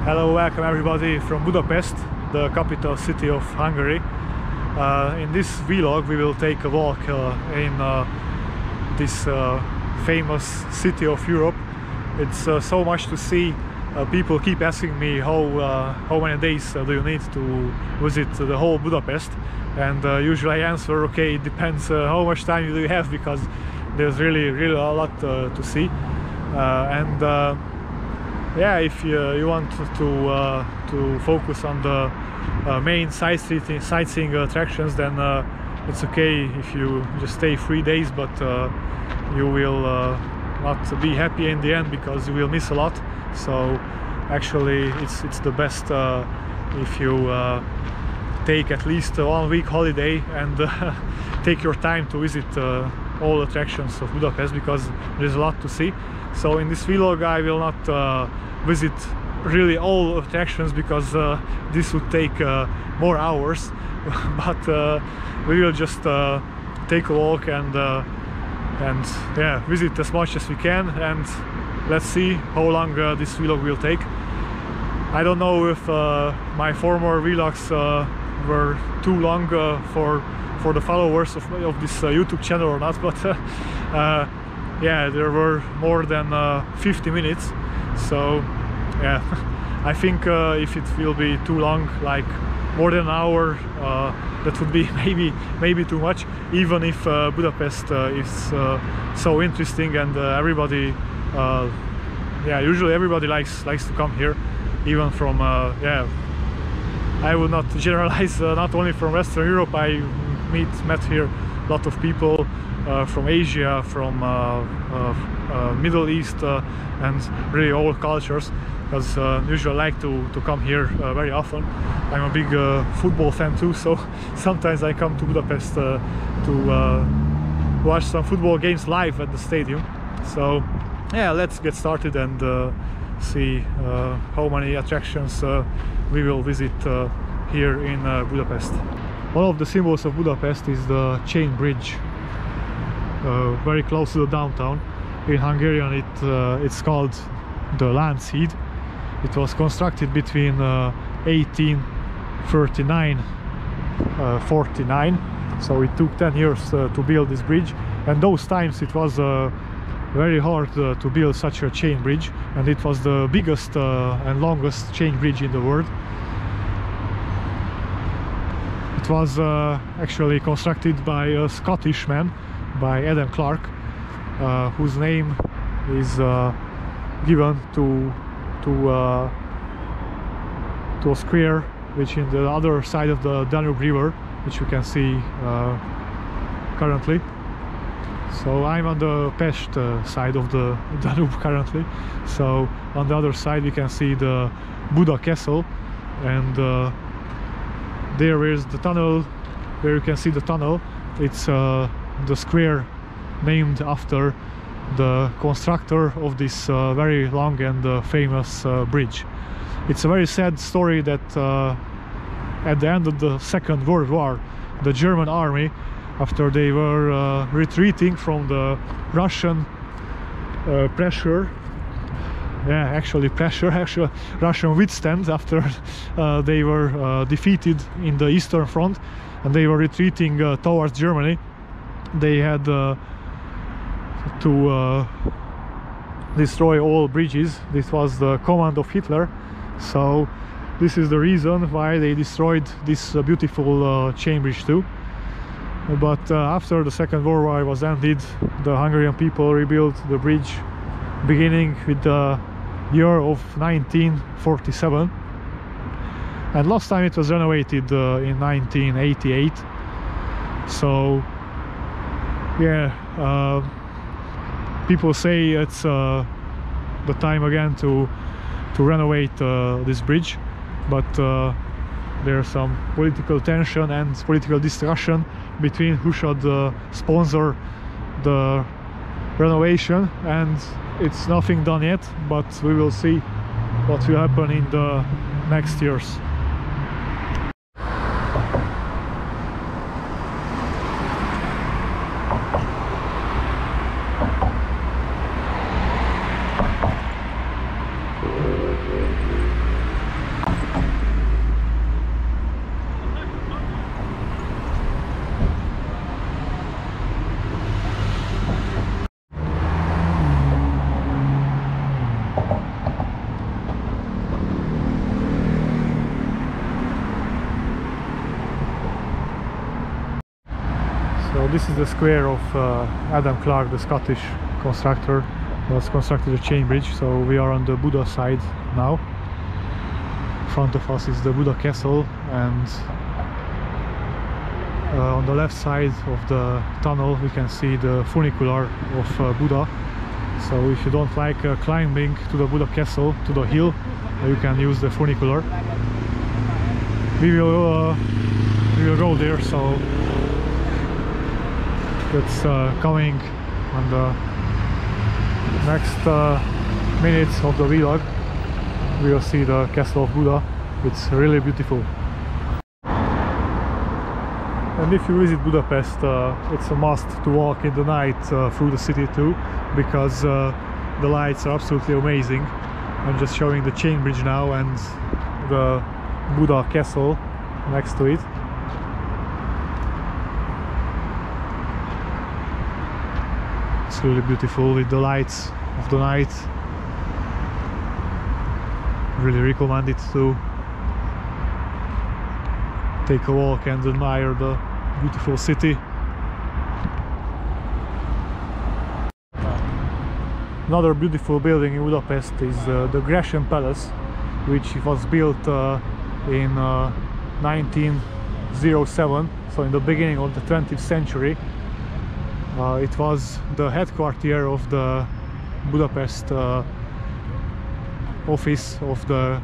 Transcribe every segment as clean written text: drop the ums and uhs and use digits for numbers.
Hello, welcome everybody from Budapest, the capital city of Hungary. In this vlog we will take a walk in this famous city of Europe. It's so much to see. People keep asking me how many days do you need to visit the whole Budapest, and usually I answer, okay, it depends how much time do you have, because there's really a lot to see. Yeah, if you want to focus on the main sightseeing attractions, then it's okay if you just stay 3 days, but you will not be happy in the end, because you will miss a lot. So actually it's the best if you take at least 1 week holiday and take your time to visit all attractions of Budapest, because there's a lot to see. So in this vlog I will not visit really all attractions, because this would take more hours, but we will just take a walk and yeah, visit as much as we can, and let's see how long this vlog will take. I don't know if my former vlogs were too long for the followers of this YouTube channel or not, but yeah, there were more than 50 minutes, so yeah, I think if it will be too long, like more than an hour, that would be maybe too much, even if Budapest is so interesting, and everybody, yeah, usually everybody likes to come here, even from yeah, I would not generalize, not only from Western Europe. I met here a lot of people from Asia, from Middle East, and really all cultures, because usually I like to come here very often. I'm a big football fan too, so sometimes I come to Budapest to watch some football games live at the stadium. So yeah, let's get started and see how many attractions we will visit here in Budapest. One of the symbols of Budapest is the chain bridge, very close to the downtown. In Hungarian it's called the Láncid. It was constructed between 1839 49, so it took 10 years to build this bridge, and those times it was very hard to build such a chain bridge, and it was the biggest and longest chain bridge in the world. It was actually constructed by a Scottish man, by Adam Clark, whose name is given to a square which in the other side of the Danube River, which you can see currently. So I'm on the Pest side of the Danube currently, so on the other side we can see the Buda Castle, and there is the tunnel, where you can see the tunnel. It's the square named after the constructor of this very long and famous bridge. It's a very sad story that at the end of the Second World War, the German army, after they were retreating from the Russian pressure, Russian withstand, after they were defeated in the Eastern Front and they were retreating towards Germany, they had to destroy all bridges. This was the command of Hitler, so this is the reason why they destroyed this beautiful chain bridge too. But after the Second World War was ended, the Hungarian people rebuilt the bridge beginning with the year of 1947, and last time it was renovated in 1988. So yeah, people say it's the time again to renovate this bridge, but there's some political tension and political discussion between who should sponsor the renovation, and it's nothing done yet, but we will see what will happen in the next years. So this is the square of Adam Clark, the Scottish constructor, was constructed a chain bridge. So we are on the Buda side now. In front of us is the Buda Castle, and on the left side of the tunnel we can see the funicular of Buda. So if you don't like climbing to the Buda Castle, to the hill, you can use the funicular. We will go there, so that's coming on the next minutes of the vlog. We will see the Castle of Buda. It's really beautiful. And if you visit Budapest, it's a must to walk in the night through the city too, because the lights are absolutely amazing. I'm just showing the chain bridge now and the Buda Castle next to it. It's really beautiful with the lights of the night. Really recommend it to take a walk and admire the beautiful city. Another beautiful building in Budapest is the Gresham Palace, which was built in 1907, so in the beginning of the 20th century. It was the headquarters of the Budapest office of the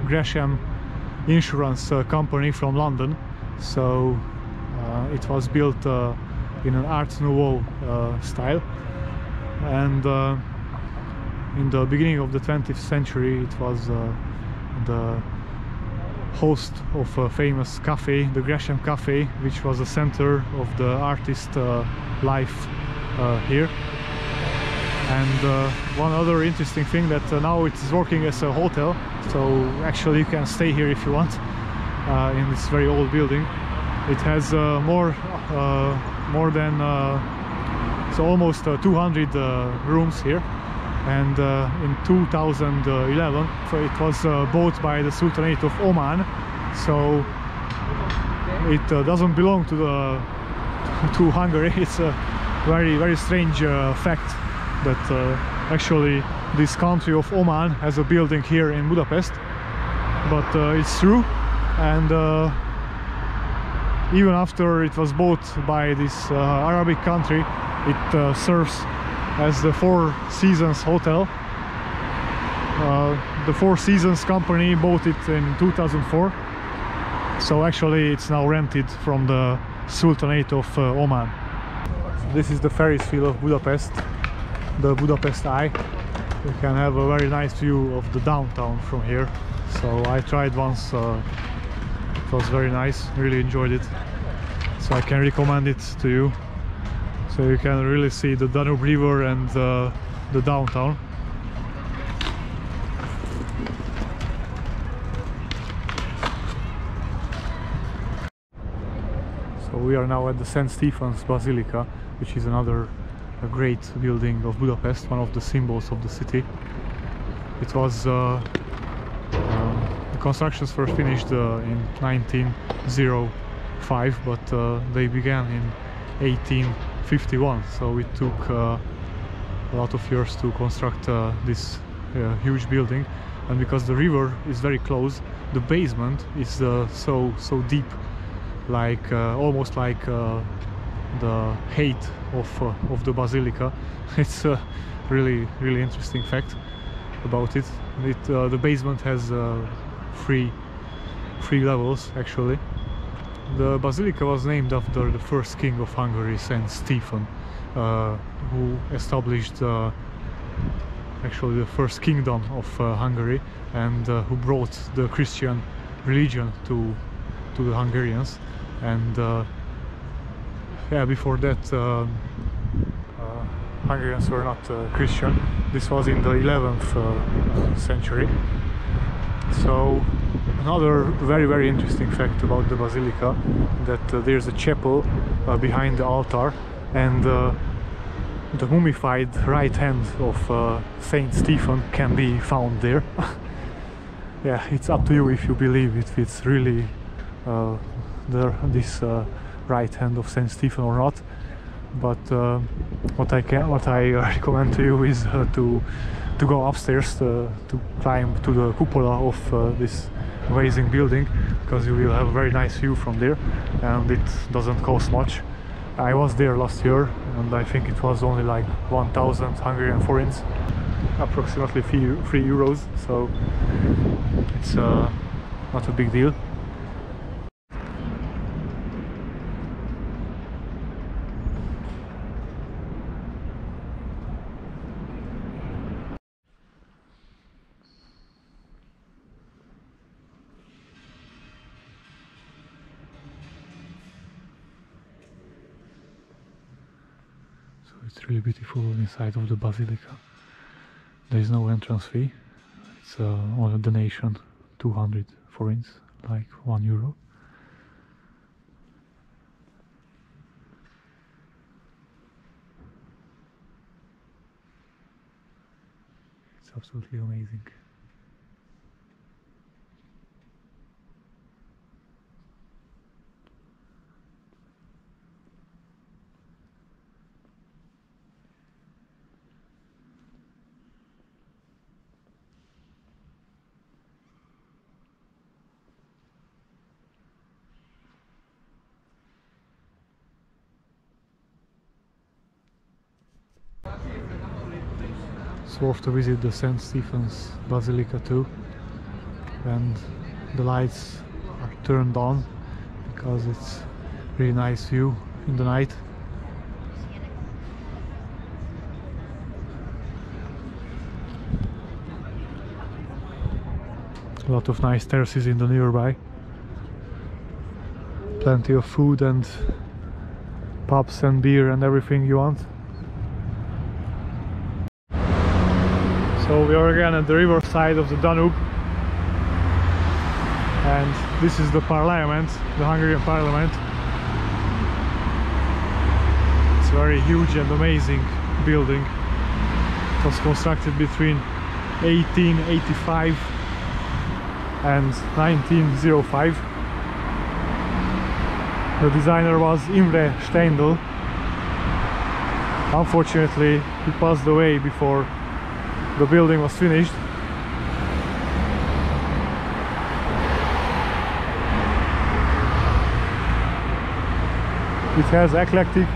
Gresham insurance company from London. So it was built in an Art Nouveau style, and in the beginning of the 20th century it was the host of a famous cafe, the Gresham Cafe, which was the center of the artist life here. And one other interesting thing, that now it is working as a hotel, so actually you can stay here if you want in this very old building. It has more than so almost 200 rooms here, and in 2011 so it was bought by the Sultanate of Oman, so it doesn't belong to Hungary. It's a very strange fact that actually this country of Oman has a building here in Budapest, but it's true. And even after it was bought by this Arabic country, it serves as the Four Seasons Hotel. The Four Seasons company bought it in 2004, so actually it's now rented from the Sultanate of Oman. This is the Ferris wheel of Budapest, the Budapest Eye. You can have a very nice view of the downtown from here. So I tried once, it was very nice, really enjoyed it. So I can recommend it to you. So you can really see the Danube River and the downtown. So we are now at the St. Stephen's Basilica, which is another great building of Budapest, one of the symbols of the city. It was the constructions were finished in 1905, but they began in 1851, so it took a lot of years to construct this huge building. And because the river is very close, the basement is so deep, like almost like the height of the basilica. It's a really interesting fact about it. The basement has three levels actually. The basilica was named after the first king of Hungary, Saint Stephen, who established actually the first kingdom of Hungary, and who brought the Christian religion to the Hungarians. And yeah, before that Hungarians were not Christian. This was in the 11th century. So another very interesting fact about the basilica, that there's a chapel behind the altar, and the mummified right hand of Saint Stephen can be found there. Yeah, it's up to you if you believe it. It's really this right hand of Saint Stephen or not. But what I recommend to you is to go upstairs to climb to the cupola of this amazing building, because you will have a very nice view from there, and it doesn't cost much. I was there last year and I think it was only like 1,000 Hungarian forints, approximately 3 euros, so it's not a big deal. It's really beautiful inside of the basilica. There is no entrance fee. It's on a donation, 200 forints, like €1. It's absolutely amazing. It's worth to visit the St. Stephen's Basilica too, and the lights are turned on because it's really nice view in the night. A lot of nice terraces in the nearby, plenty of food and pubs and beer and everything you want. So we are again at the river side of the Danube, and this is the Parliament, the Hungarian Parliament. It's a very huge and amazing building. It was constructed between 1885 and 1905. The designer was Imre Steindl. Unfortunately, he passed away before the building was finished. It has eclectic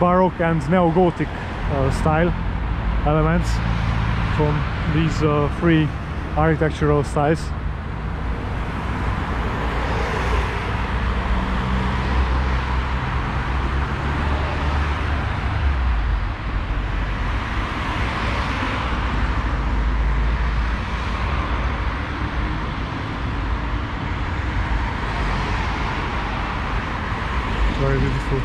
Baroque and Neo-Gothic style elements from these three architectural styles. Very beautiful.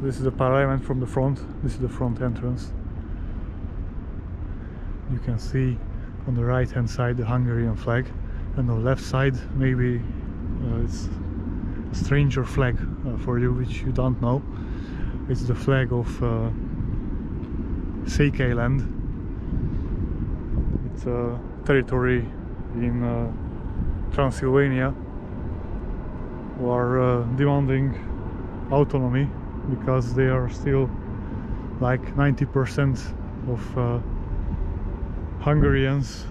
This is the Parliament from the front. This is the front entrance. You can see on the right hand side the Hungarian flag, and on the left side maybe it's a stranger flag for you which you don't know. It's the flag of Székely land. It's a territory in Transylvania who are demanding autonomy, because they are still like 90% of Hungarians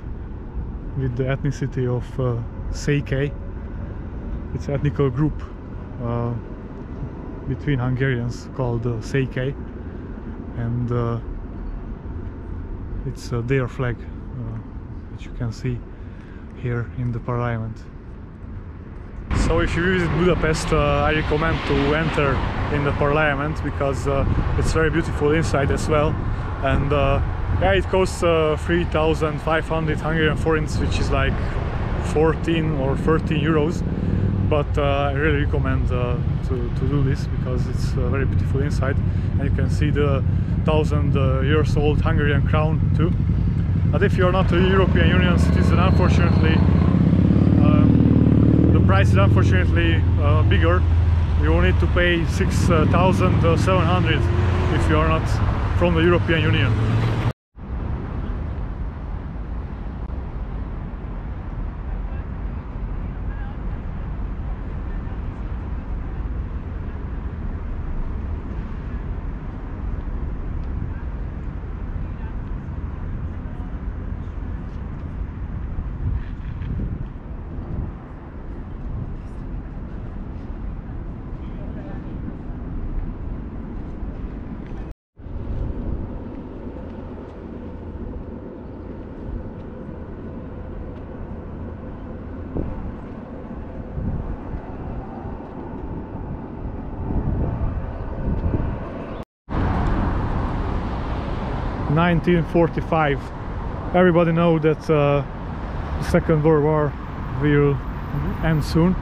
with the ethnicity of Székely. It's an ethnic group between Hungarians called Székely, and it's their flag that you can see here in the Parliament. So if you visit Budapest, I recommend to enter in the parliament, because it's very beautiful inside as well. And yeah, it costs 3,500 Hungarian forints, which is like 14 or 13 euros. But I really recommend to do this, because it's very beautiful inside, and you can see the 1,000 years old Hungarian crown too. But if you are not a European Union citizen, unfortunately, the price is unfortunately bigger. You will need to pay 6,700 if you are not from the European Union. In 1945, everybody knows that the Second World War will end soon.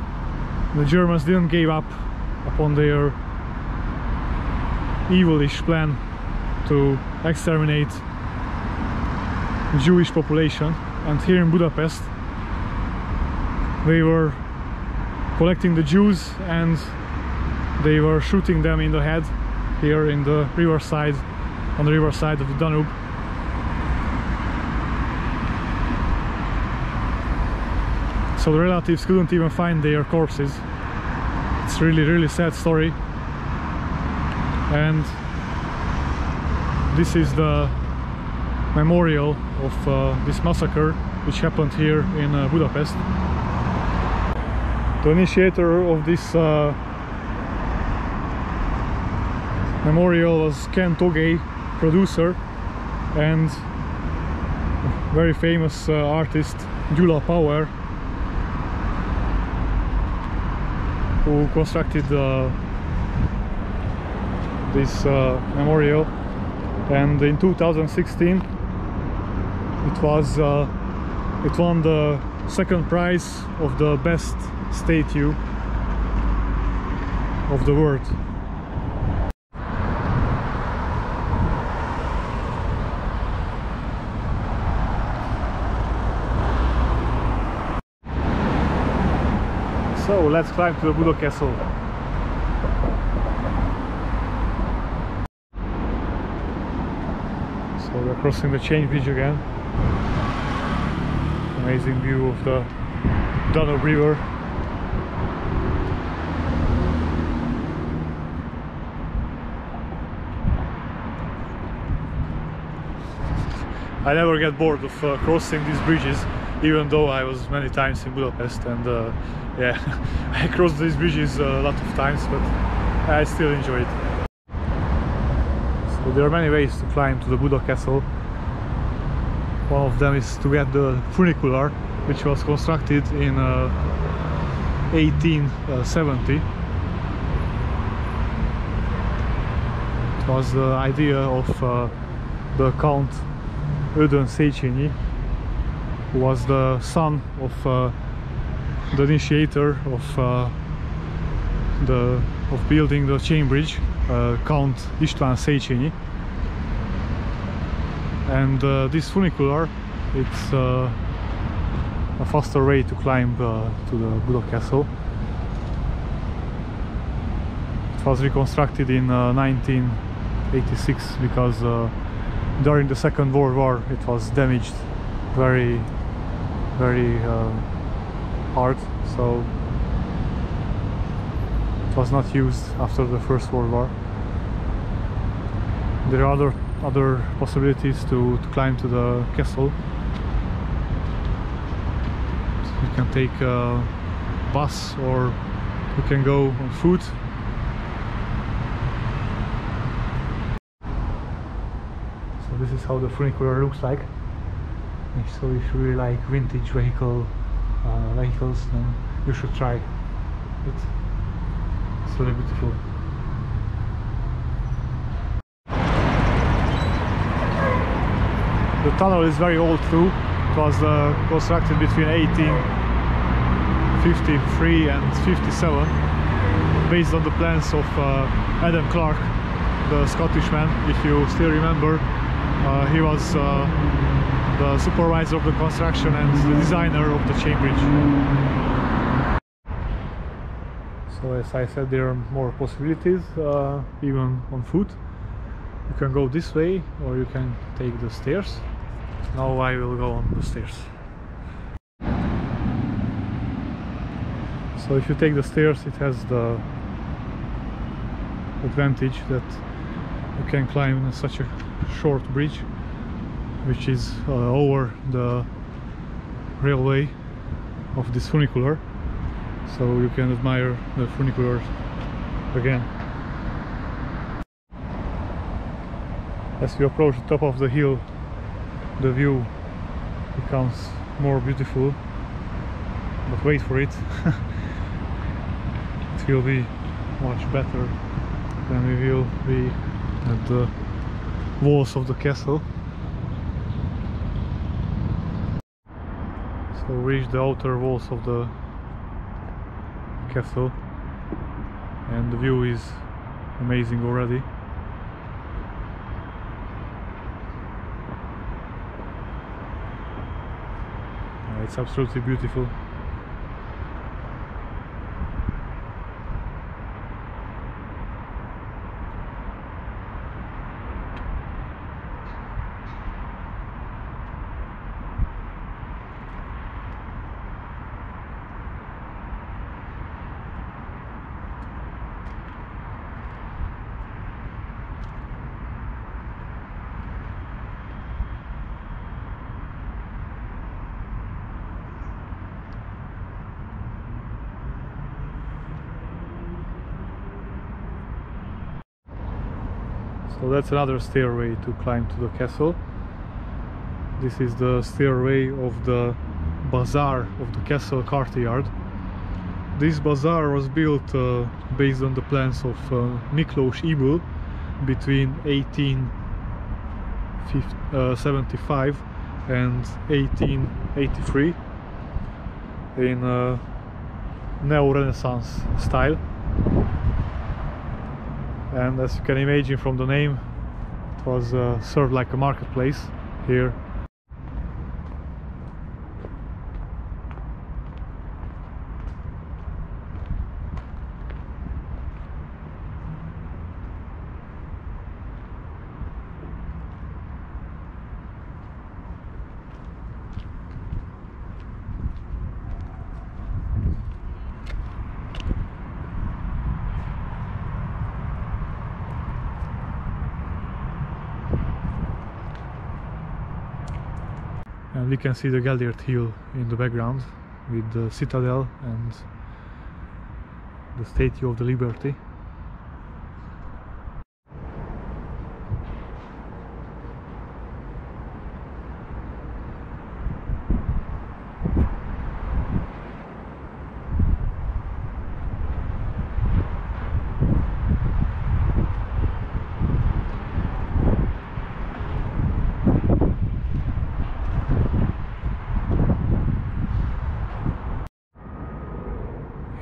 The Germans didn't give up upon their evilish plan to exterminate the Jewish population, and here in Budapest they were collecting the Jews and they were shooting them in the head here in the riverside, on the riverside of the Danube. So the relatives couldn't even find their corpses. It's really sad story. And this is the memorial of this massacre which happened here in Budapest. The initiator of this memorial was Ken Togay, producer, and very famous artist Gyula Power, who constructed this memorial. And in 2016 it won the second prize of the best statue of the world. So let's climb to the Buda Castle. So we're crossing the chain bridge again. Amazing view of the Danube River. I never get bored of crossing these bridges, even though I was many times in Budapest, and yeah, I crossed these bridges a lot of times, but I still enjoy it. So there are many ways to climb to the Buda Castle. One of them is to get the funicular, which was constructed in 1870. It was the idea of the Count Ödön Széchenyi, who was the son of the initiator of building the chain bridge, Count István Széchenyi. And this funicular, it's a faster way to climb to the Buda Castle. It was reconstructed in 1986 because during the Second World War it was damaged very hard, so it was not used after the First World War. There are other possibilities to climb to the castle. You can take a bus, or you can go on foot. So this is how the funicular looks like. So if you really like vintage vehicles, then you should try It's really beautiful. The tunnel is very old too. It was constructed between 1853 and 57, based on the plans of Adam Clark, the Scottish man, if you still remember. He was the supervisor of the construction and the designer of the chain bridge. So as I said, there are more possibilities, even on foot. You can go this way or you can take the stairs. Now I will go on the stairs. So if you take the stairs, it has the advantage that you can climb such a short bridge, which is over the railway of this funicular, so you can admire the funicular again. As you approach the top of the hill, the view becomes more beautiful, but wait for it. It will be much better when we will be at the walls of the castle. So we reach the outer walls of the castle and the view is amazing already. It's absolutely beautiful. So that's another stairway to climb to the castle. This is the stairway of the bazaar of the castle courtyard. This bazaar was built based on the plans of Miklós Ybl between 1875 and 1883 in neo-Renaissance style. And as you can imagine from the name, it was served like a marketplace here. And we can see the Galleon Field in the background with the citadel and the Statue of the Liberty.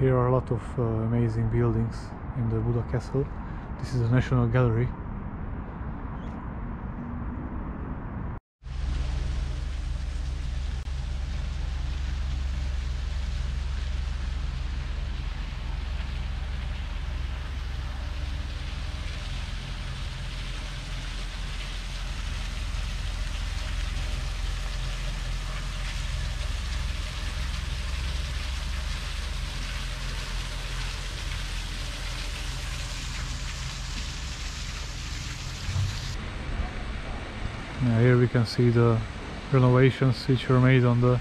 Here are a lot of amazing buildings in the Buda Castle. This is the National Gallery. Here we can see the renovations which were made on the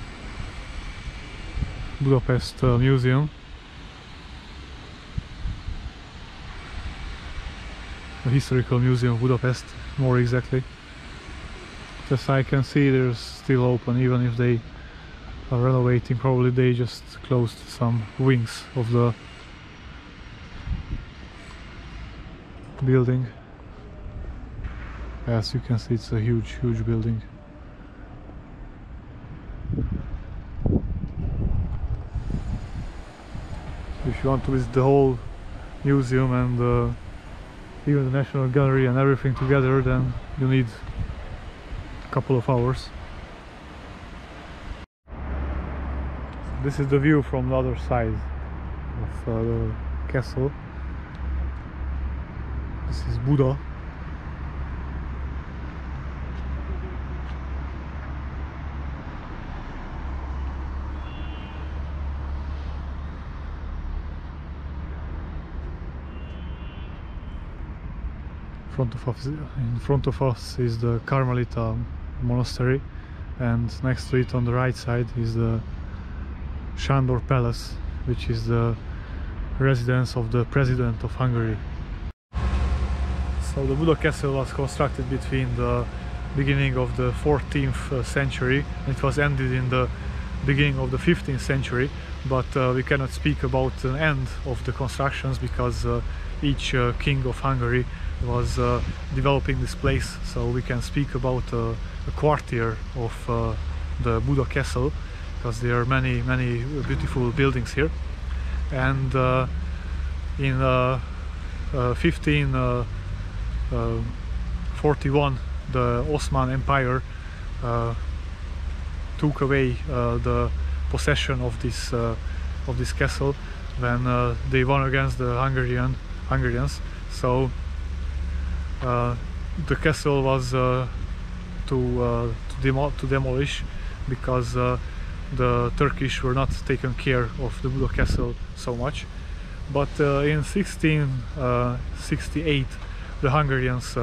Budapest Museum. The Historical Museum of Budapest, more exactly. As I can see, they're still open, even if they are renovating. Probably they just closed some wings of the building. As you can see, it's a huge building. If you want to visit the whole museum and even the National Gallery and everything together, then you need a couple of hours. This is the view from the other side of the castle. This is Buda. In front of us is the Carmelita Monastery, and next to it on the right side is the Chandor Palace, which is the residence of the President of Hungary. So the Buda Castle was constructed between the beginning of the 14th century. It was ended in the beginning of the 15th century, but we cannot speak about an end of the constructions because each king of Hungary was developing this place. So we can speak about a quarter of the Buda Castle, because there are many beautiful buildings here. And in 1541 the Ottoman Empire took away the possession of this castle when they won against the Hungarians. So the castle was to demolish, because the Turkish were not taking care of the Buda Castle so much. But in 1668 the Hungarians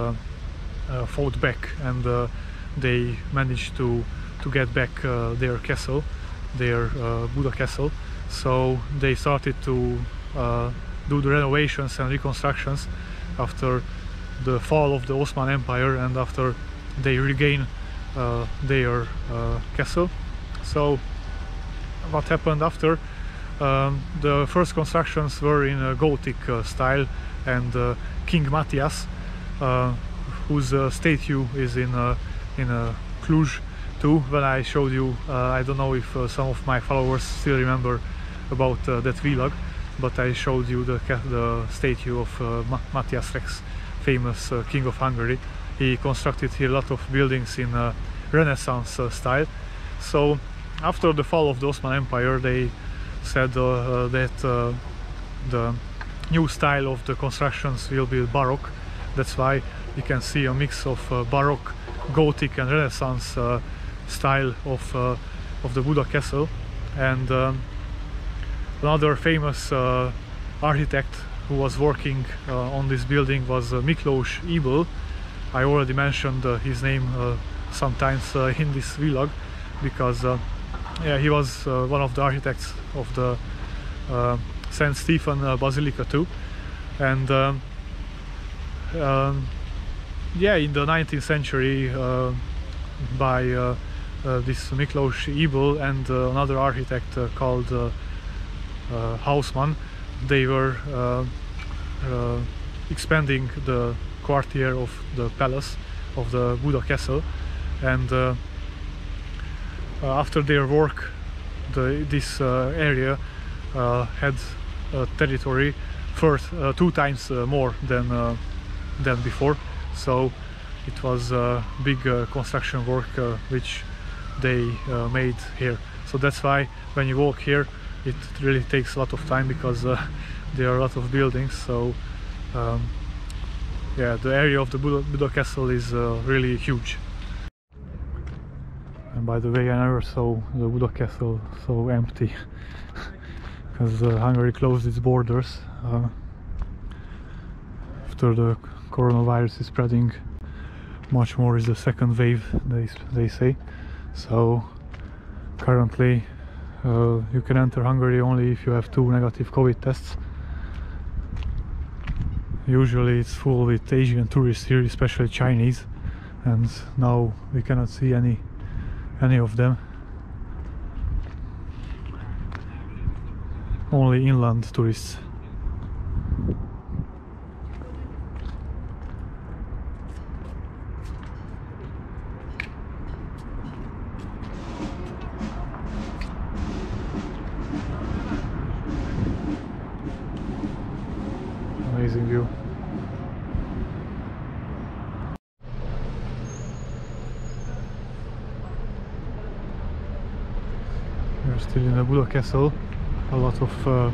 fought back, and they managed to get back their castle, their Buda Castle. So they started to do the renovations and reconstructions after the fall of the Ottoman Empire and after they regained their castle. So what happened after? The first constructions were in a Gothic style, and King Matthias, whose statue is in Cluj too. When I showed you, I don't know if some of my followers still remember about that vlog, but I showed you the statue of Matthias Rex, famous king of Hungary. He constructed here a lot of buildings in Renaissance style. So after the fall of the Ottoman Empire, they said that the new style of the constructions will be Baroque. That's why you can see a mix of Baroque, Gothic and Renaissance style of the Buda Castle. And another famous architect who was working on this building was Miklós Ybl. I already mentioned his name sometimes in this vlog, because yeah, he was one of the architects of the St. Stephen Basilica too. And yeah, in the 19th century, by this Miklós Ybl and another architect called Haussmann, they were expanding the quartier of the palace of the Buda Castle. And after their work, this area had a territory first 2 times more than before. So it was a big construction work which they made here. So that's why when you walk here, it really takes a lot of time, because there are a lot of buildings. So yeah, the area of the Buda Castle is really huge. And by the way, I never saw the Buda Castle so empty, because Hungary closed its borders after the coronavirus is spreading. Much more is the second wave, they say. So currently you can enter Hungary only if you have 2 negative COVID tests. Usually it's full with Asian tourists here, especially Chinese, and now we cannot see any of them. Only inland tourists. amazing view. We're still in the Buda Castle, a lot of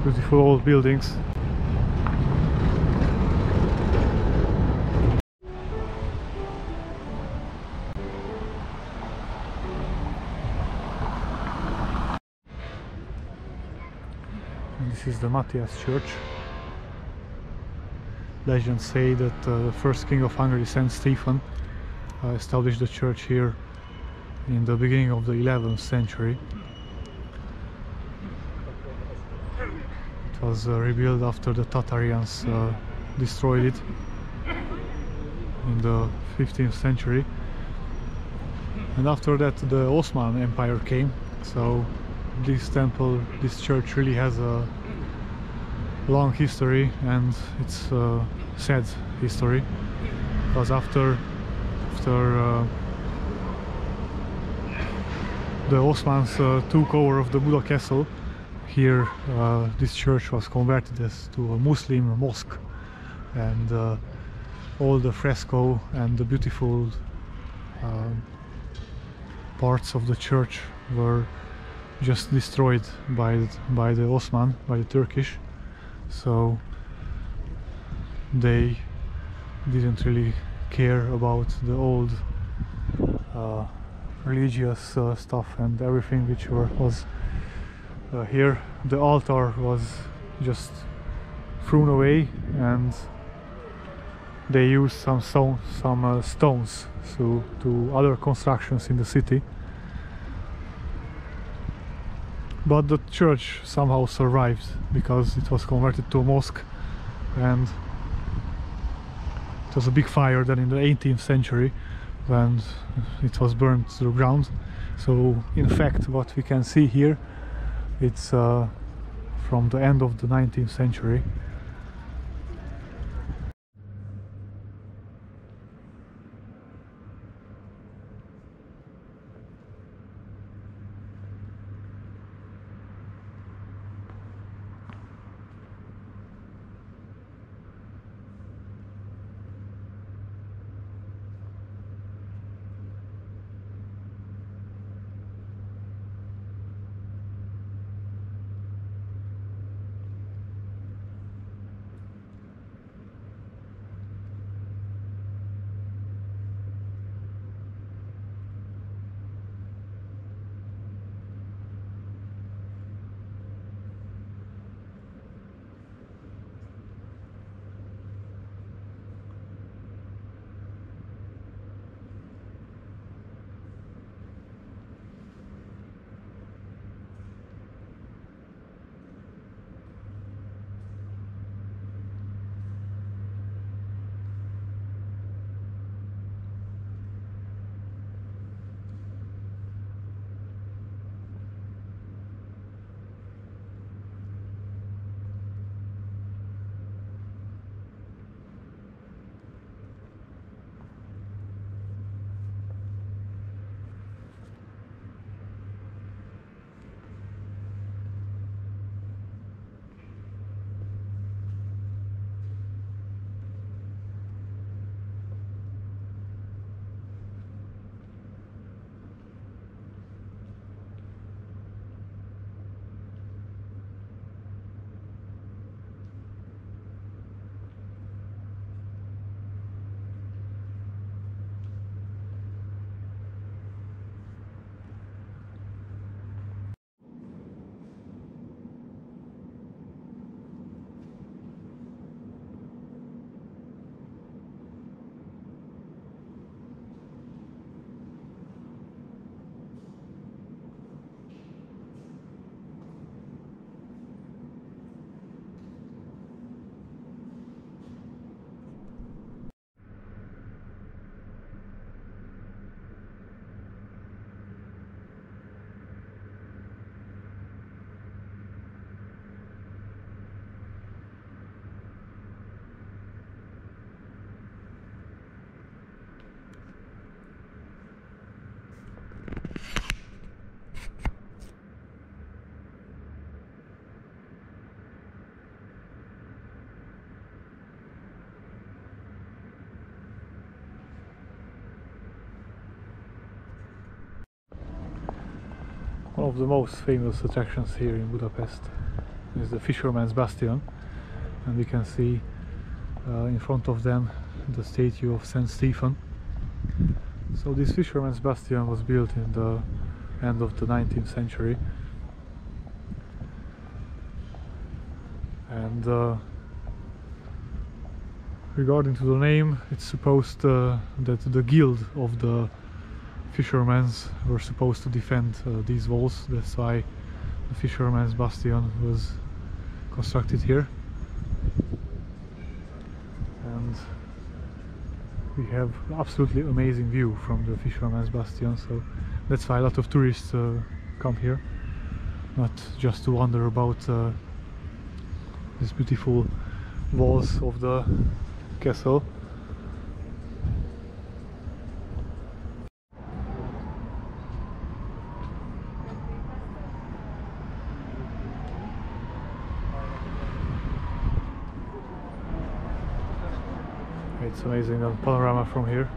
beautiful old buildings. And this is the Matthias Church. Legends say that the first king of Hungary, Saint Stephen, established the church here in the beginning of the 11th century. It was rebuilt after the Tatarians destroyed it in the 15th century, and after that the Ottoman Empire came, so this temple, this church really has a long history, and it's a sad history, because after the Ottomans took over of the Buda Castle, here this church was converted to a Muslim mosque, and all the fresco and the beautiful parts of the church were just destroyed by the Ottoman, by the Turkish, so they didn't really care about the old religious stuff and everything which was here. The altar was just thrown away, and they used some stones to other constructions in the city. But the church somehow survived because it was converted to a mosque, and it was a big fire then in the 18th century when it was burned to the ground. So in fact what we can see here, it's from the end of the 19th century. of the most famous attractions here in Budapest is the Fisherman's Bastion, and we can see in front of them the statue of Saint Stephen. So this Fisherman's Bastion was built in the end of the 19th century, and regarding to the name, it's supposed that the guild of the fishermen were supposed to defend these walls. That's why the Fisherman's Bastion was constructed here. And we have absolutely amazing view from the Fisherman's Bastion, so that's why a lot of tourists come here, not just to wonder about these beautiful walls of the castle. It's amazing, the panorama from here.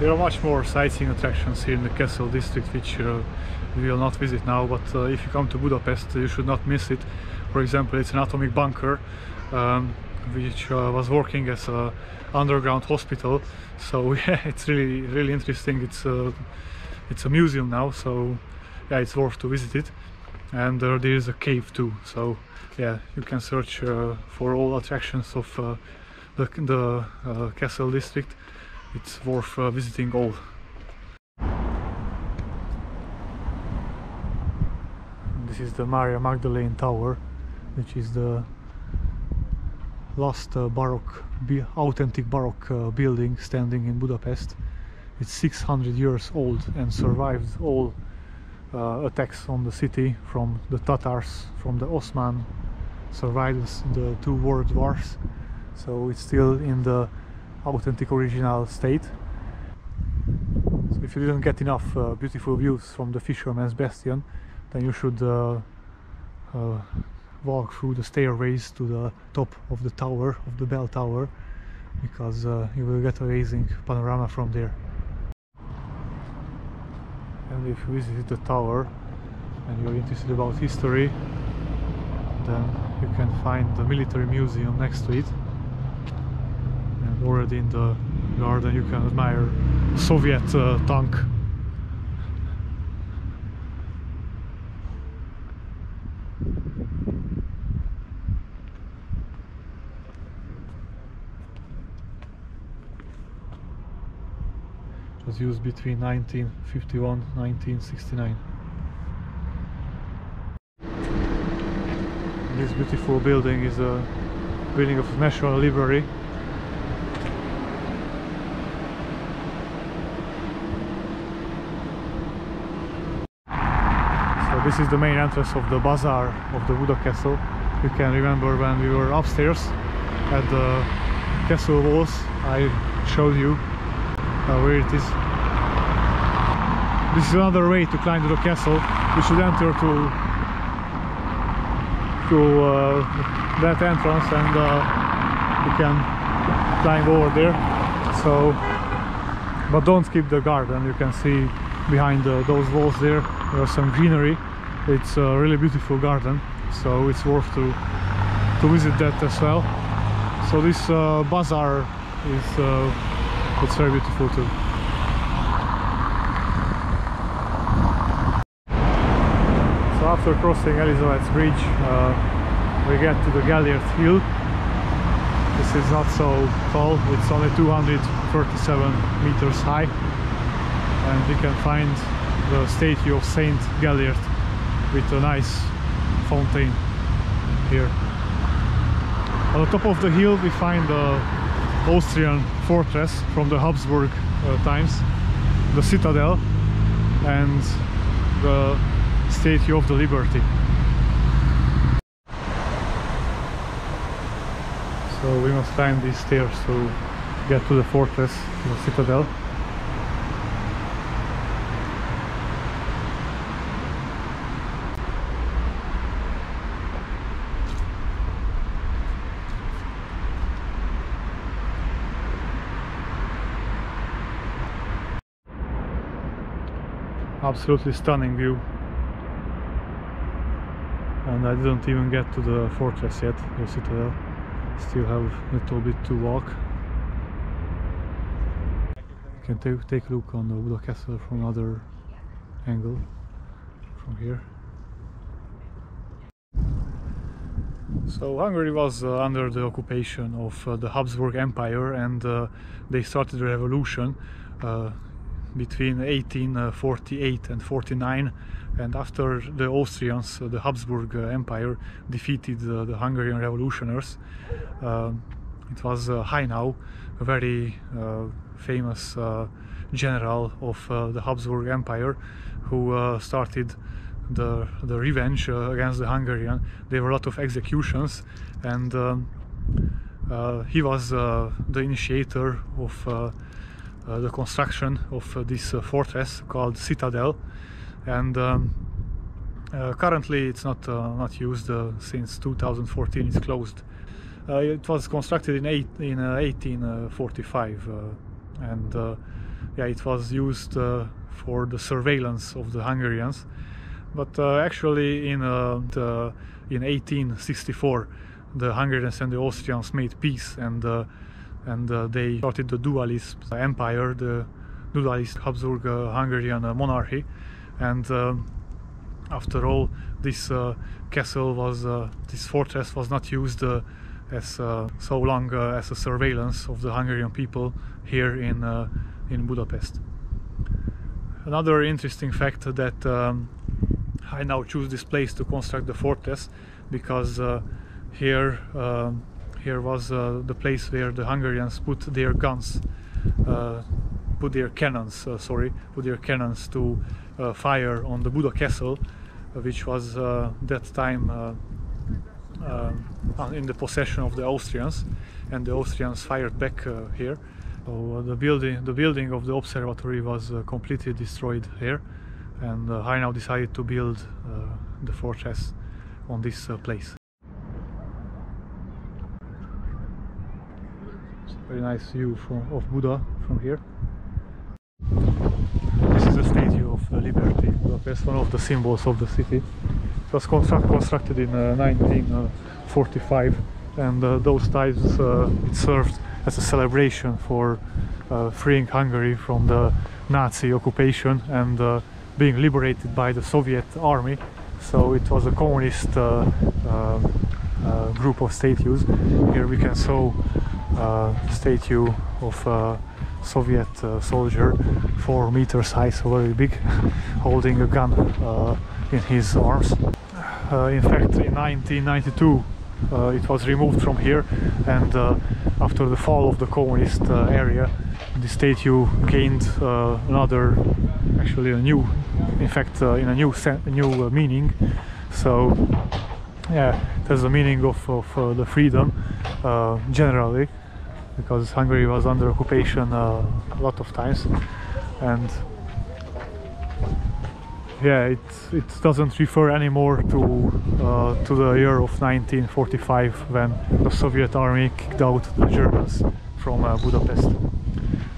There are much more sightseeing attractions here in the castle district which we will not visit now, but if you come to Budapest you should not miss it. For example, it's an atomic bunker which was working as an underground hospital, so yeah, it's really interesting. It's a museum now, so yeah, it's worth to visit it. And there is a cave too, so yeah, you can search for all attractions of the castle district. It's worth visiting all. This is the Maria Magdalene Tower, which is the last authentic Baroque building standing in Budapest. It's 600 years old and survived all attacks on the city from the Tatars, from the Ottoman, survived the 2 world wars, so it's still in the authentic original state. So if you didn't get enough beautiful views from the Fisherman's Bastion, then you should walk through the stairways to the top of the tower, of the bell tower, because you will get amazing panorama from there. And if you visit the tower and you're interested about history, then you can find the military museum next to it. And already in the garden you can admire a Soviet tank. It was used between 1951 and 1969. This beautiful building is a building of the National Library. So this is the main entrance of the bazaar of the Buda Castle. You can remember when we were upstairs at the castle walls, I showed you where it is. This is another way to climb to the castle. We should enter through that entrance, and you can climb over there. So, but don't skip the garden. You can see behind those walls there are some greenery. It's a really beautiful garden. so it's worth to visit that as well. So this bazaar is it's very beautiful too. So after crossing Elizabeth's Bridge, we get to the Galleon Field. This is not so tall, it's only 237 meters high, and we can find the statue of Saint Galliard with a nice fountain here. On the top of the hill we find the Austrian fortress from the Habsburg times, the citadel, and the Statue of the Liberty. So we must climb these stairs to get to the fortress, the citadel. Absolutely stunning view. And I didn't even get to the fortress yet, the citadel. Still have a little bit to walk. You can take a look on the Buda Castle from another angle, from here. So Hungary was under the occupation of the Habsburg Empire, and they started the revolution between 1848 and 49, and after the Austrians, the Habsburg Empire defeated the Hungarian revolutionaries. It was Haynau, a very famous general of the Habsburg Empire, who started the revenge against the Hungarian. There were a lot of executions, and he was the initiator of the construction of this fortress called Citadel, and currently it's not used since 2014. It's closed. It was constructed in 1845, and yeah, it was used for the surveillance of the Hungarians. But actually, in 1864, the Hungarians and the Austrians made peace, and they started the dualist empire, the dualist Habsburg-Hungarian monarchy. And after all, this castle was, this fortress was not used as so long as a surveillance of the Hungarian people here in Budapest. Another interesting fact that I now choose this place to construct the fortress, because here was the place where the Hungarians put their guns, put their cannons to fire on the Buda Castle, which was that time in the possession of the Austrians, and the Austrians fired back here. So the building of the observatory was completely destroyed here, and Haynau decided to build the fortress on this place. Very nice view of Buda from here. This is the Statue of Liberty, Budapest, one of the symbols of the city. It was constructed in 1945, and those times it served as a celebration for freeing Hungary from the Nazi occupation and being liberated by the Soviet army. So it was a communist group of statues. Here we can saw statue of a Soviet soldier, 4 meters high, so very big, holding a gun in his arms. In fact, in 1992 it was removed from here, and after the fall of the communist area, the statue gained another, actually a new, in fact in a new meaning. So yeah, it has the meaning of the freedom generally, because Hungary was under occupation a lot of times, and yeah, it doesn't refer anymore to the year of 1945, when the Soviet army kicked out the Germans from Budapest.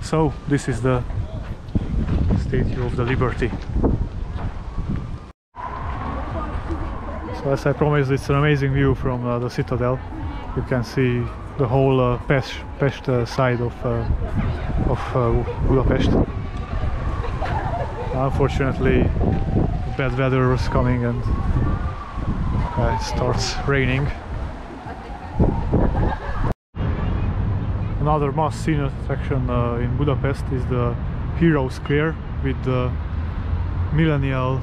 So this is the Statue of the Liberty. So as I promised, it's an amazing view from the citadel. You can see the whole Pest side of Budapest. Unfortunately, bad weather was coming and it starts raining. Another must-see attraction in Budapest is the Hero Square with the Millennial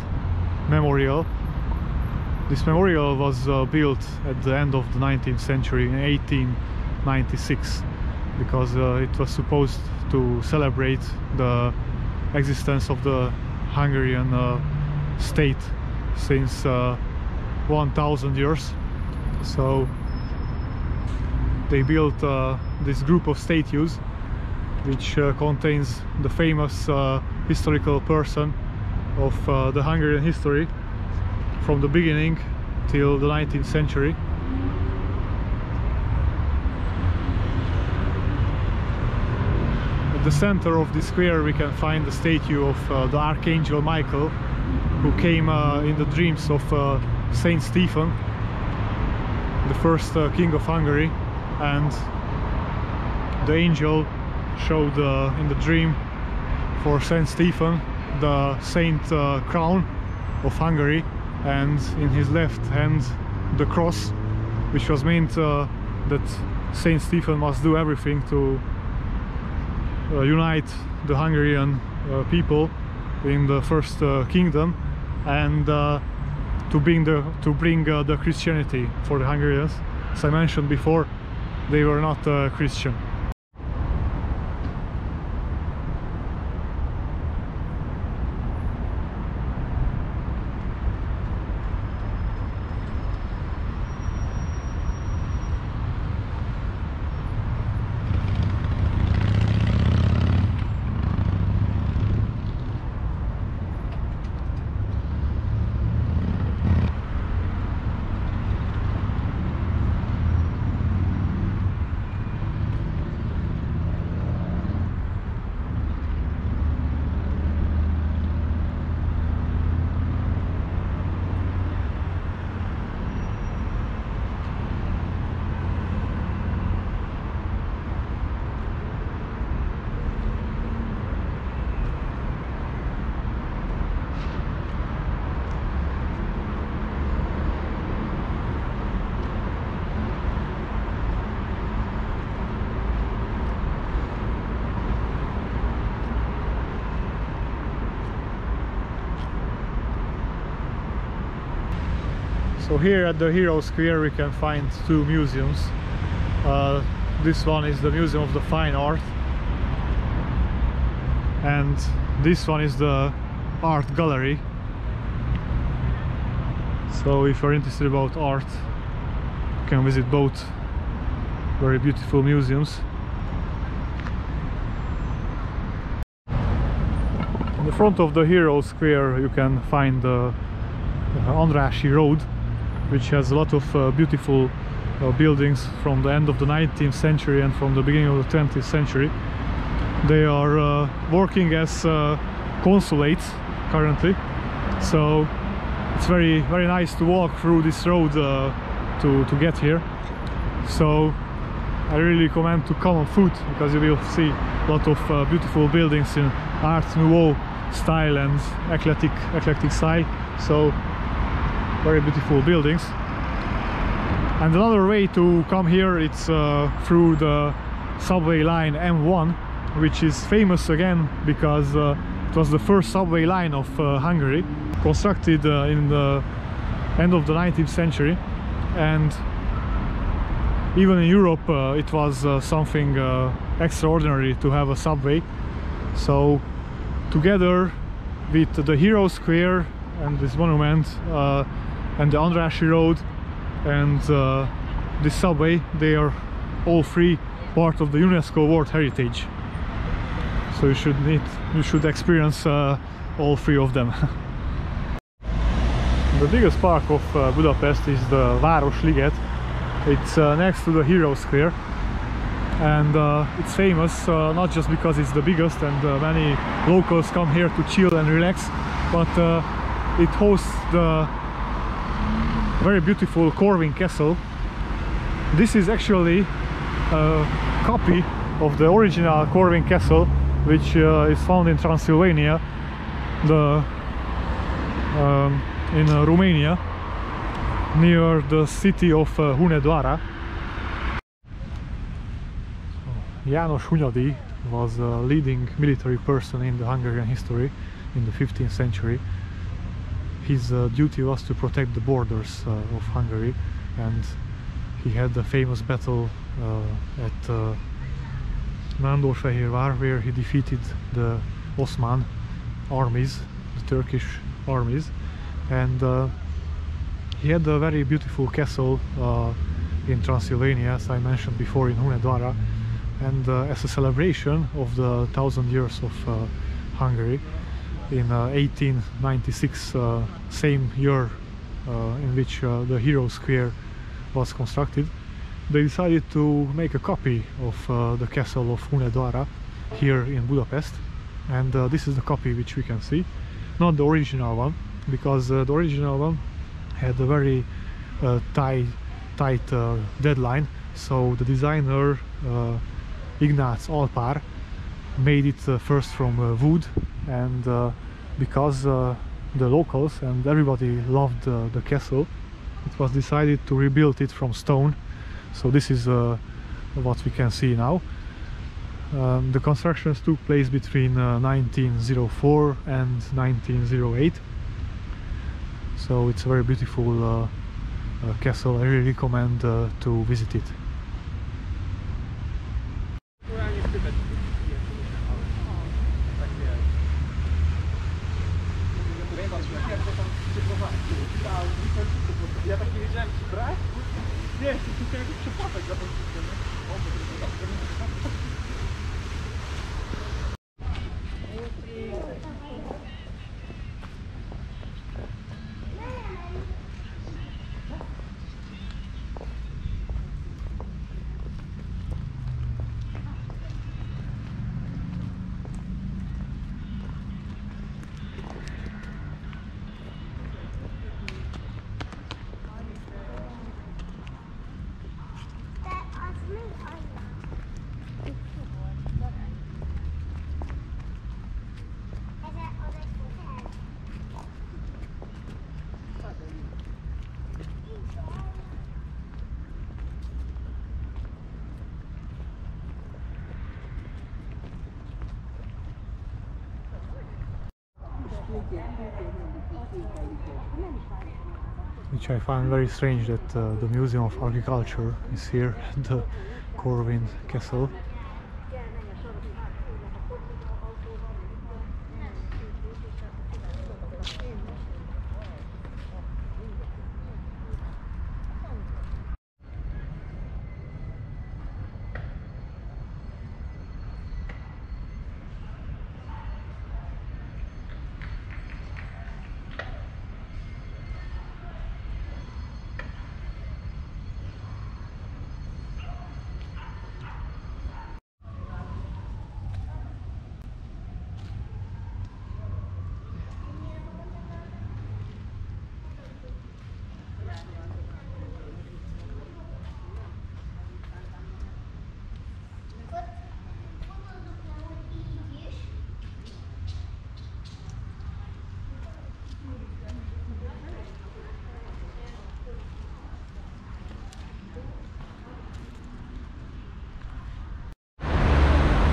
Memorial. This memorial was built at the end of the 19th century in 1896 because it was supposed to celebrate the existence of the Hungarian state since 1000 years. So they built this group of statues which contains the famous historical person of the Hungarian history from the beginning till the 19th century. At the center of the square we can find the statue of the Archangel Michael, who came in the dreams of Saint Stephen, the first king of Hungary, and the angel showed in the dream for Saint Stephen the saint crown of Hungary, and in his left hand the cross, which was meant that Saint Stephen must do everything to unite the Hungarian people in the first kingdom and to bring the Christianity for the Hungarians. As I mentioned before, they were not Christian. So here at the Hero Square we can find two museums. This one is the Museum of the Fine Art, and this one is the Art Gallery. So if you're interested about art, you can visit both very beautiful museums. In the front of the Hero Square you can find the Andrássy Road, which has a lot of beautiful buildings from the end of the 19th century and from the beginning of the 20th century. They are working as consulates currently, so it's very nice to walk through this road to get here. So I really recommend to come on foot, because you will see a lot of beautiful buildings in Art Nouveau style and eclectic style. So very beautiful buildings. And another way to come here, it's through the subway line M1, which is famous again because it was the first subway line of Hungary, constructed in the end of the 19th century. And even in Europe it was something extraordinary to have a subway. So together with the Hero Square and this monument and the Andrássy Road and this subway, they are all three part of the UNESCO World Heritage. So you should experience all three of them. The biggest park of Budapest is the Varus Ligat. It's next to the Hero Square, and it's famous not just because it's the biggest and many locals come here to chill and relax, but it hosts the very beautiful Corvin Castle. This is actually a copy of the original Corvin Castle, which is found in Transylvania, in Romania, near the city of Hunedoara. János Hunyadi was a leading military person in the Hungarian history in the 15th century. His duty was to protect the borders of Hungary, and he had the famous battle at Nándorfehérvár, where he defeated the Ottoman armies, the Turkish armies, and he had a very beautiful castle in Transylvania, as I mentioned before, in Hunedoara. And as a celebration of the 1000 years of Hungary, in 1896, same year in which the Hero Square was constructed, they decided to make a copy of the castle of Hunedoara here in Budapest. And this is the copy which we can see, not the original one, because the original one had a very tight deadline, so the designer Ignác Alpár made it first from wood, and because the locals and everybody loved the castle, it was decided to rebuild it from stone. So this is what we can see now. The constructions took place between 1904 and 1908. So it's a very beautiful castle. I really recommend to visit it. Which I find very strange that the Museum of Agriculture is here at the Corvin Castle.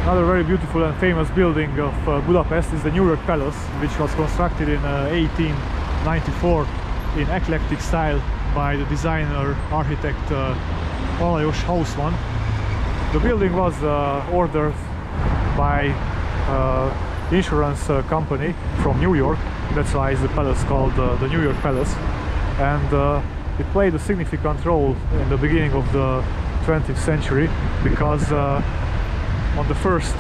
Another very beautiful and famous building of Budapest is the Newark Palace, which was constructed in 1894 in eclectic style by the designer architect Lajos Hausmann. The building was ordered by insurance company from New York. That's why the palace called the New York Palace, and it played a significant role in the beginning of the 20th century because on the first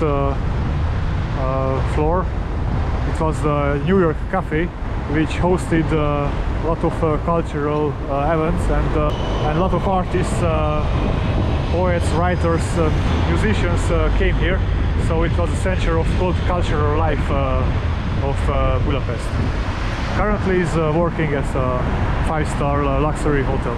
floor it was the New York Cafe, which hosted a lot of cultural events, and a lot of artists, poets, writers, musicians came here. So it was a center of cultural life of Budapest. Currently is working as a 5-star luxury hotel.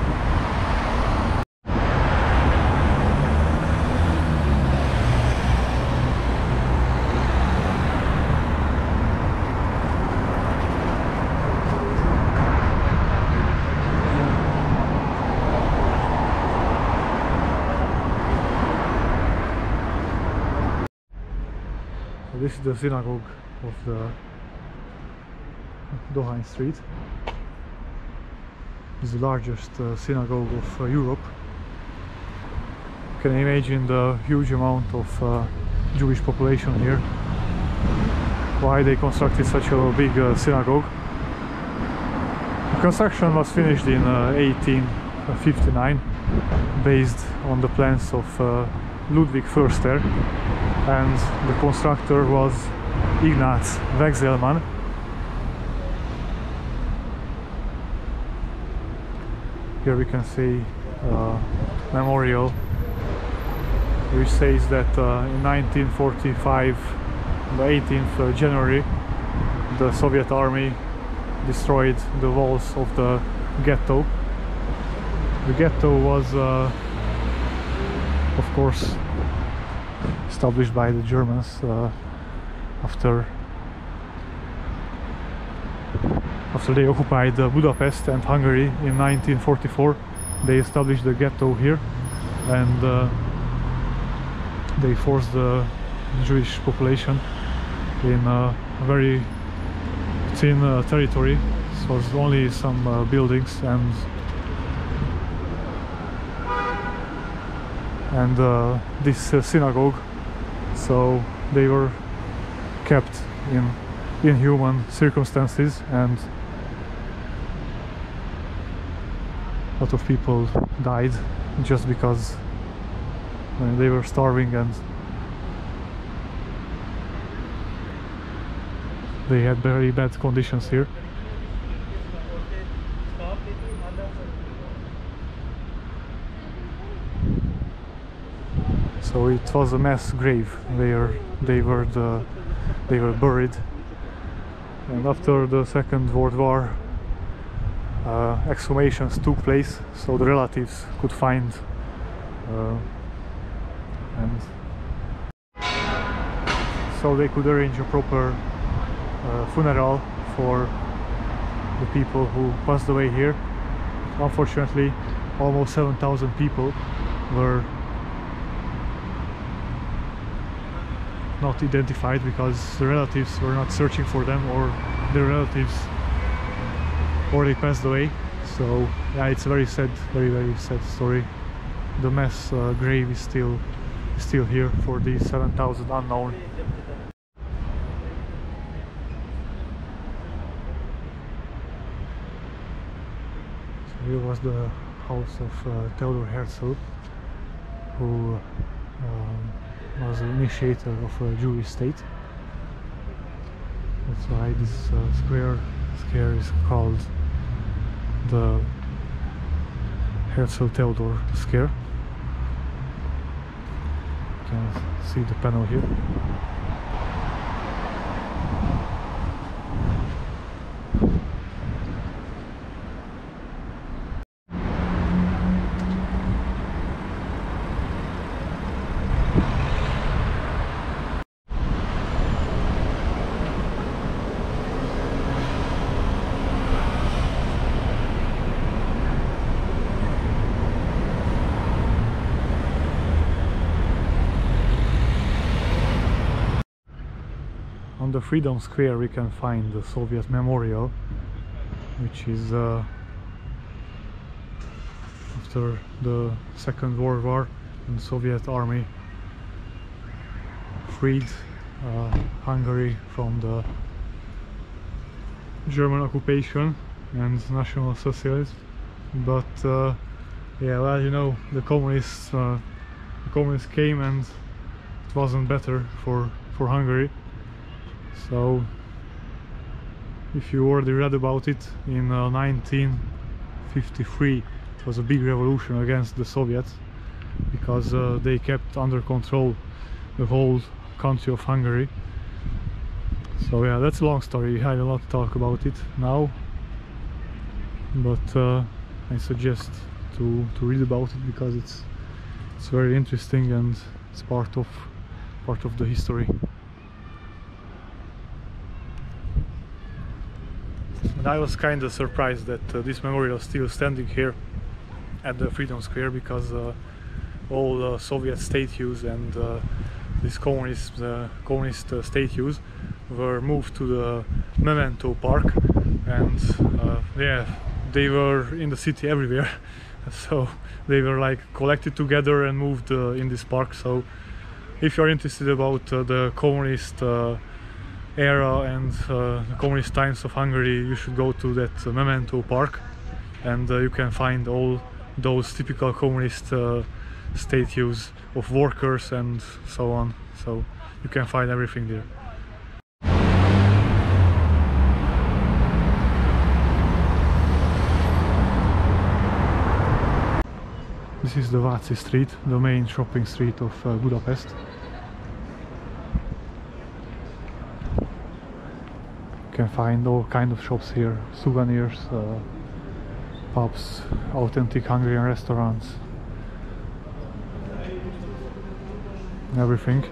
This is the synagogue of the Dohány Street. It's the largest synagogue of Europe. You can imagine the huge amount of Jewish population here. Why they constructed such a big synagogue. The construction was finished in 1859 based on the plans of Ludwig I, and the constructor was Ignaz Wechselmann. Here we can see a memorial which says that in 1945, the 18th January, the Soviet army destroyed the walls of the ghetto. The ghetto was of course established by the Germans after they occupied Budapest and Hungary in 1944. They established the ghetto here, and they forced the Jewish population in a very thin territory. It was only some buildings and this synagogue, so they were kept in inhuman circumstances, and a lot of people died just because they were starving and they had very bad conditions here. So it was a mass grave. They were buried, and after the Second World War, exhumations took place, so the relatives could find and so they could arrange a proper funeral for the people who passed away here. Unfortunately, almost 7,000 people were not identified because the relatives were not searching for them, or their relatives already passed away. So yeah, it's a very sad, very sad story. The mass grave is still here for these 7,000 unknown. So here was the house of Theodor Herzl, who was the initiator of a Jewish state. That's why this square is called the Herzl Theodor Square. You can see the panel here. On the Freedom Square we can find the Soviet Memorial, which is after the Second World War, and the Soviet army freed Hungary from the German occupation and National Socialism. But yeah, well, you know, the communists came and it wasn't better for Hungary. So if you already read about it, in 1953 it was a big revolution against the Soviets, because they kept under control the whole country of Hungary. So yeah, that's a long story. I will not talk about it now, but I suggest to read about it because it's very interesting and it's part of the history. And I was kind of surprised that this memorial is still standing here at the Freedom Square, because all the Soviet statues and these communist statues were moved to the Memento Park, and yeah, they were in the city everywhere. So they were like collected together and moved in this park. So if you're interested about the communist era and the communist times of Hungary, you should go to that Memento Park, and you can find all those typical communist statues of workers and so on. So you can find everything there. This is the Váci Street, the main shopping street of Budapest. You can find all kind of shops here, souvenirs, pubs, authentic Hungarian restaurants, everything.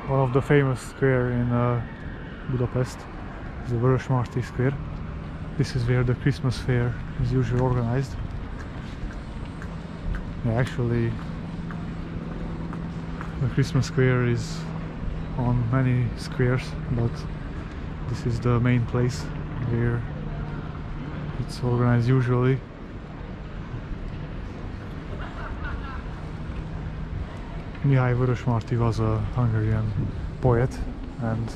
One of the famous square in Budapest is the Varus Ligat Square. This is where the Christmas fair is usually organized. Yeah, actually, the Christmas square is on many squares, but this is the main place where it's organized usually. Varus Ligat was a Hungarian poet, and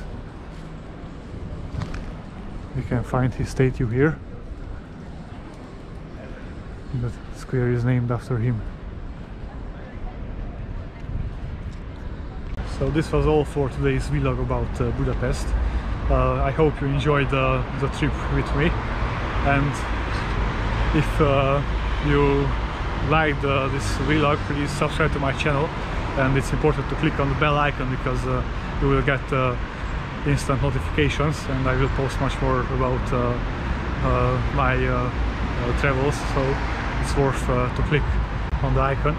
we can find his statue here. The square is named after him. So this was all for today's vlog about Budapest. I hope you enjoyed the trip with me, and if you liked this vlog, please subscribe to my channel. And it's important to click on the bell icon, because you will get instant notifications, and I will post much more about my travels, so it's worth to click on the icon.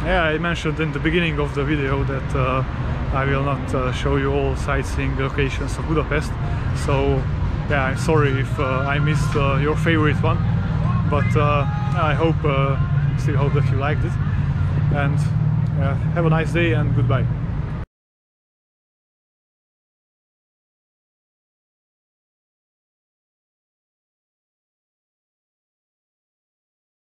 Yeah, I mentioned in the beginning of the video that I will not show you all sightseeing locations of Budapest, so yeah, I'm sorry if I missed your favorite one, but I still hope that you liked it, and have a nice day and goodbye.